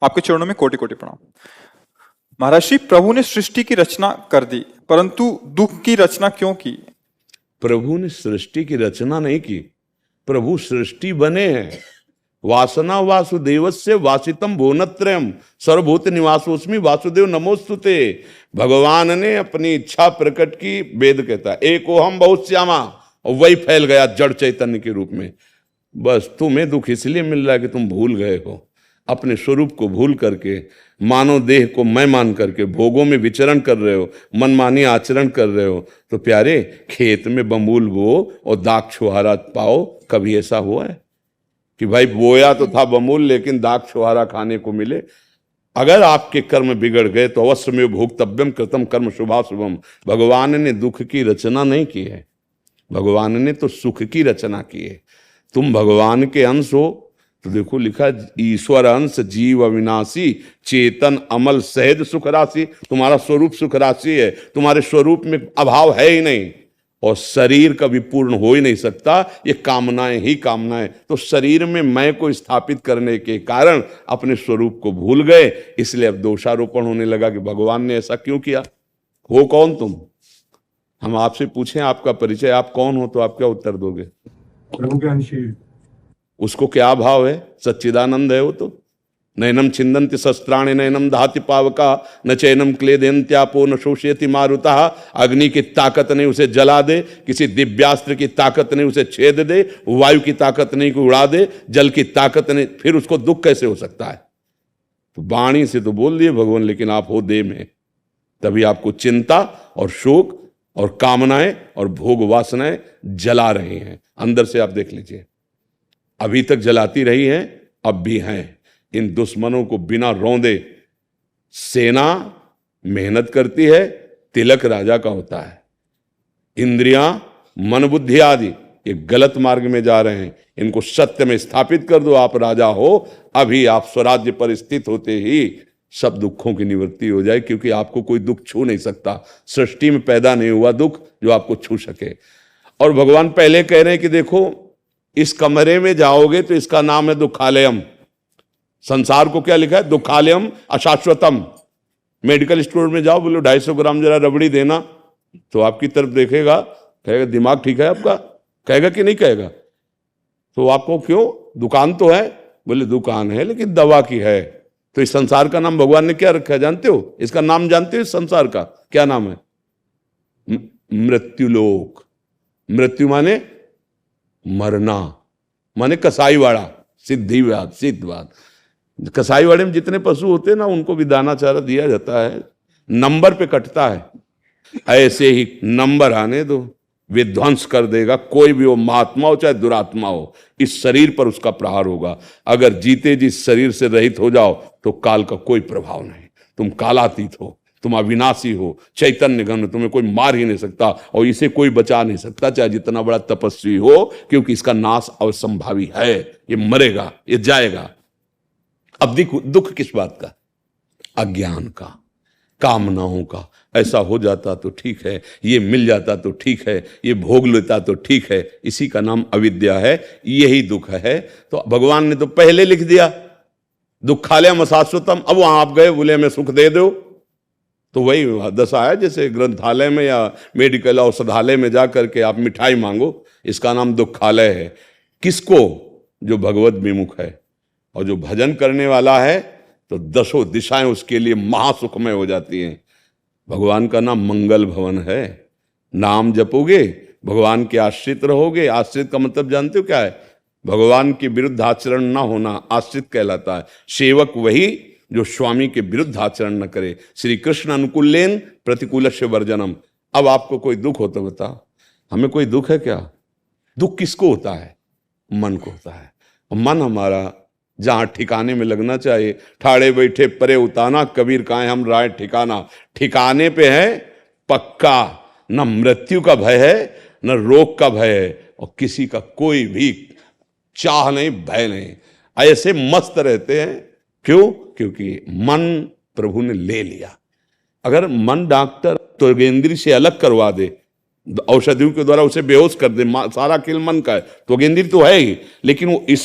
आपके चरणों में कोटि कोटि प्रणाम। महर्षि, प्रभु ने सृष्टि की रचना कर दी, परंतु दुख की रचना क्यों की? प्रभु ने सृष्टि की रचना नहीं की, प्रभु सृष्टि बने हैं। वासना वासुदेवस्य वासितम भुवनत्रयम् सर्वभूत निवासोस्मि वासुदेव नमोस्तुते। भगवान ने अपनी इच्छा प्रकट की, वेद कहता है एकोहम बहुश्यामा, और वही फैल गया जड़ चैतन्य के रूप में। बस तुम्हें दुख इसलिए मिल रहा है कि तुम भूल गए हो, अपने स्वरूप को भूल करके मानव देह को मैं मान करके भोगों में विचरण कर रहे हो, मनमानी आचरण कर रहे हो। तो प्यारे, खेत में बमूल बो और दाग छुहारा पाओ, कभी ऐसा हुआ है कि भाई बोया तो था बमूल लेकिन दाग छुहारा खाने को मिले? अगर आपके कर्म बिगड़ गए तो अवश्य में भोक्तव्यम कृतम कर्म शुभाशुभम। भगवान ने दुख की रचना नहीं की है, भगवान ने तो सुख की रचना की है। तुम भगवान के अंश हो तो देखो लिखा, ईश्वर अंश जीव अविनाशी चेतन अमल सहज सुख राशि। तुम्हारा स्वरूप सुख राशि है, तुम्हारे स्वरूप में अभाव है ही नहीं, और शरीर कभी पूर्ण हो ही नहीं सकता, ये कामनाएं ही कामनाएं। तो शरीर में मैं को स्थापित करने के कारण अपने स्वरूप को भूल गए, इसलिए अब दोषारोपण होने लगा कि भगवान ने ऐसा क्यों किया। हो कौन तुम? हम आपसे पूछें आपका परिचय, आप कौन हो, तो आप क्या उत्तर दोगे? प्रभु के अंश। उसको क्या भाव है? सच्चिदानंद है वो तो। नैनम छिंदन्ति शस्त्राणि नैनम दहाति पावका न चैनम क्लेदयन्त्यापो न शोषयति मारुता। अग्नि की ताकत नहीं उसे जला दे, किसी दिव्यास्त्र की ताकत नहीं उसे छेद दे, वायु की ताकत नहीं को उड़ा दे, जल की ताकत नहीं, फिर उसको दुख कैसे हो सकता है? तो वाणी से तो बोल दिए भगवान, लेकिन आप हो देह में, तभी आपको चिंता और शोक और कामनाएं और भोग वासनाएं जला रही हैं। अंदर से आप देख लीजिए, अभी तक जलाती रही हैं, अब भी हैं। इन दुश्मनों को बिना रौंदे सेना मेहनत करती है, तिलक राजा का होता है। इंद्रियां, मन बुद्धि आदि ये गलत मार्ग में जा रहे हैं, इनको सत्य में स्थापित कर दो, आप राजा हो। अभी आप स्वराज्य पर स्थित होते ही सब दुखों की निवृत्ति हो जाए, क्योंकि आपको कोई दुख छू नहीं सकता। सृष्टि में पैदा नहीं हुआ दुख जो आपको छू सके। और भगवान पहले कह रहे हैं कि देखो, इस कमरे में जाओगे तो इसका नाम है दुखालयम। संसार को क्या लिखा है? दुखालयम अशाश्वतम। मेडिकल स्टोर में जाओ, बोलो 250 ग्राम जरा रबड़ी देना, तो आपकी तरफ देखेगा, कहेगा दिमाग ठीक है आपका? कहेगा कि नहीं कहेगा? तो आपको क्यों, दुकान तो है, बोले दुकान है लेकिन दवा की है। तो इस संसार का नाम भगवान ने क्या रखा है जानते हो? इसका नाम जानते हो? इस संसार का क्या नाम है? मृत्युलोक। मृत्यु माने मरना, माने कसाईवाड़ा, सिद्धिवाद, सिद्धवाद। कसाईवाड़े में जितने पशु होते हैं ना, उनको भी दाना चारा दिया जाता है, नंबर पे कटता है। ऐसे ही नंबर आने दो, विध्वंस कर देगा। कोई भी हो, महात्मा हो चाहे दुरात्मा हो, इस शरीर पर उसका प्रहार होगा। अगर जीते जी शरीर से रहित हो जाओ तो काल का कोई प्रभाव नहीं। तुम कालातीत हो, तुम अविनाशी हो, चैतन्य घन, तुम्हें कोई मार ही नहीं सकता और इसे कोई बचा नहीं सकता, चाहे जितना बड़ा तपस्वी हो, क्योंकि इसका नाश असंभावी है। ये मरेगा, ये जाएगा। अब दुख किस बात का? अज्ञान का, कामनाओं का। ऐसा हो जाता तो ठीक है, ये मिल जाता तो ठीक है, ये भोग लेता तो ठीक है। इसी का नाम अविद्या है, यही दुख है। तो भगवान ने तो पहले लिख दिया दुखालयम अशाश्वतम। अब वहां आप गए, बोले हमें सुख दे दो, तो वही दशा है जैसे ग्रंथालय में या मेडिकल औषधालय में जा करके आप मिठाई मांगो, इसका नाम दुखालय है। किसको? जो भगवत विमुख है और जो भजन करने वाला है, तो दसों दिशाएं उसके लिए महासुखमय हो जाती हैं। भगवान का नाम मंगल भवन है। नाम जपोगे, भगवान के आश्रित रहोगे। आश्रित का मतलब जानते हो क्या है? भगवान के विरुद्ध आचरण ना होना आश्रित कहलाता है। सेवक वही जो स्वामी के विरुद्ध आचरण न करे। श्री कृष्ण अनुकूलेन प्रतिकूलस्य वर्जनम। अब आपको कोई दुख हो तो बताओ, हमें कोई दुख है क्या? दुख किसको होता है? मन को होता है। और मन हमारा जहां ठिकाने में लगना चाहिए। ठाड़े बैठे परे उताना, कबीर काहे हम राय ठिकाना। ठिकाने पे है पक्का, न मृत्यु का भय है न रोग का भय है, और किसी का कोई भी चाह नहीं, भय नहीं। ऐसे मस्त रहते हैं। क्यों? क्योंकि मन प्रभु ने ले लिया। अगर मन डॉक्टर त्वगेंद्री से अलग करवा दे, औषधियों के द्वारा उसे बेहोश कर दे, सारा खेल मन का है। त्वगेंद्री तो है ही, लेकिन वो इस